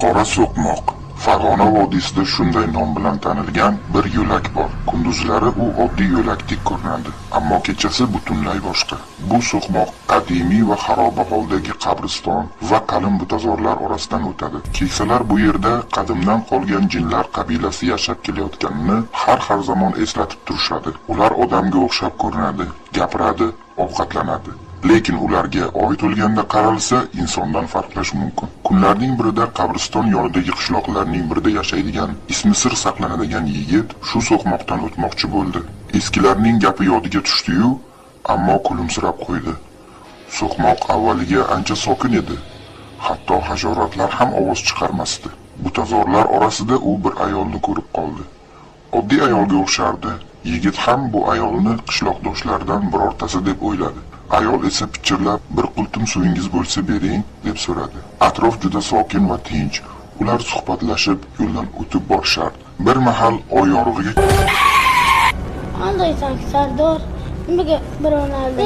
Qora so'qmoq. Farg'ona vodiysida shunday nom bilan tanilgan bir yo'lak bor. Kunduzlari u oddiy yo'lakdek ko'rinadi, ammo kechasi butunlay boshqa. Bu so'qmoq qadimiy va xaroba holdagi qabriston va qalin butazorlar orasidan o'tadi. Keksalar bu yerda qadimdan qolgan jinlar qabilasi yashab kelayotganini har zamon eslatib turishadi. Ular odamga o'xshab ko'rinadi, gapiradi, ovqatlanadi. Lekin ularga oy to'lganda qaralsa, insondan farqlash mumkin. Kunlarning birida qabriston yonidagi qishloqlarning birida yashaydigan, ismi sir saqlanadigan yigit shu so'qmoqdan o'tmoqchi bo'ldi. Eskilarning gapi yodiga tushdi-yu, ammo kulimsirab qo'ydi. So'qmoq avvaliga ancha sokin edi. Hatto hasharotlar ham ovoz chiqarmasdi. Butazorlar orasida u bir ayolni ko'rib qoldi. Oddiy ayolga o'xshardi. Yigit ham bu ayolni qishloqdoshlaridan birortasi deb o'yladi. Ayol esa pichirlab, "Bir qultum suvingiz bo'lsa bering" deb so'radi. Atrof juda sokin va tinch. Ular suhbatlashib yo'ldan o'tib borishardi. Bir mahal oy yorug'iga Qanday Sardor? Nimaga birovlarni